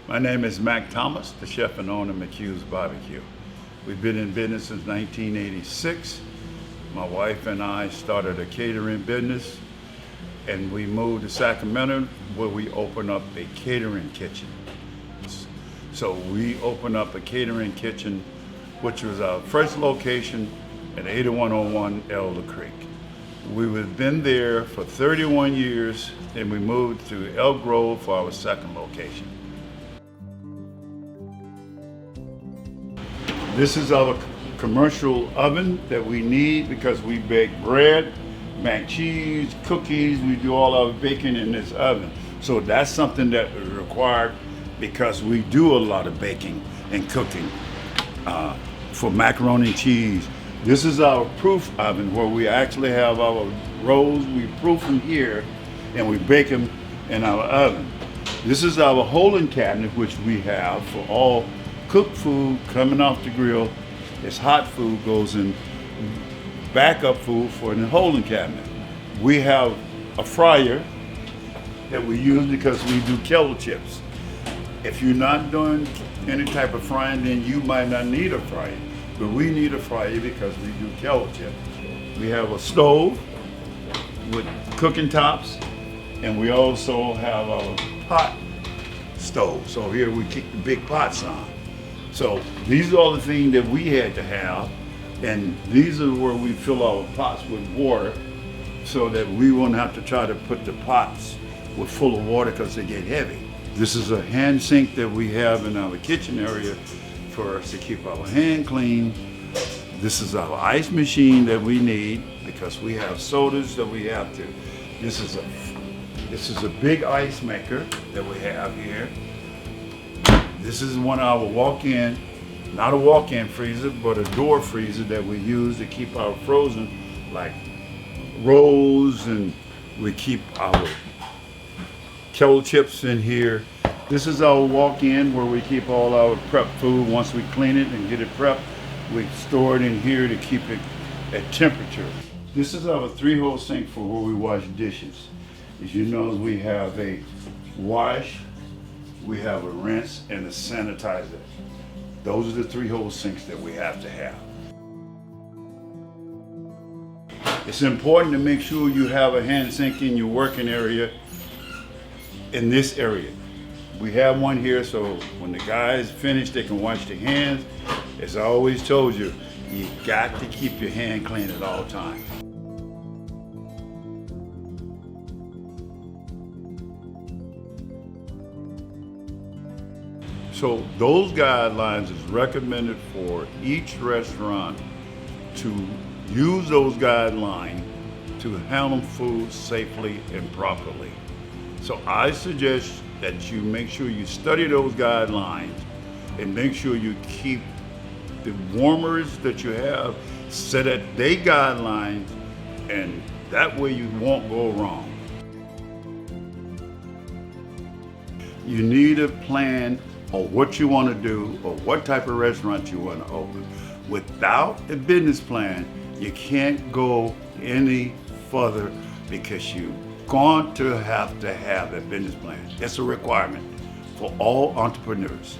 My name is Mack Thomas, the chef and owner of MacQue's Barbecue. We've been in business since 1986. My wife and I started a catering business, and we moved to Sacramento where we opened up a catering kitchen. So we opened up a catering kitchen, which was our first location at 8101 Elder Creek. We've been there for 31 years, and we moved to Elk Grove for our second location. This is our commercial oven that we need because we bake bread, mac cheese, cookies. We do all our baking in this oven. So that's something that is required because we do a lot of baking and cooking for macaroni and cheese. This is our proof oven where we actually have our rolls. We proof them here and we bake them in our oven. This is our holding cabinet, which we have for all cooked food coming off the grill. It's hot food, goes in backup food for the holding cabinet. We have a fryer that we use because we do kettle chips. If you're not doing any type of frying, then you might not need a fryer. But we need a fryer because we do kettle chips. We have a stove with cooking tops, and we also have our pot stove. So here we keep the big pots on. So these are all the things that we had to have, and these are where we fill our pots with water so that we won't have to try to put the pots with full of water because they get heavy. This is a hand sink that we have in our kitchen area for us to keep our hand clean. This is our ice machine that we need because we have sodas that we have to. This is a big ice maker that we have here. This is one of our walk-in, not a walk-in freezer, but a door freezer that we use to keep our frozen, like rolls, and we keep our kettle chips in here. This is our walk-in where we keep all our prep food. Once we clean it and get it prepped, we store it in here to keep it at temperature. This is our 3-hole sink for where we wash dishes. As you know, we have a wash, we have a rinse, and a sanitizer. Those are the 3-hole sinks that we have to have. It's important to make sure you have a hand sink in your working area in this area. We have one here so when the guys finish, they can wash their hands. As I always told you, you got to keep your hand clean at all times. So those guidelines is recommended for each restaurant to use those guidelines to handle food safely and properly. So I suggest that you make sure you study those guidelines and make sure you keep the warmers that you have set at their guidelines, and that way you won't go wrong. You need a plan on what you want to do or what type of restaurant you want to open. Without a business plan, you can't go any further because you're going to have a business plan. It's a requirement for all entrepreneurs.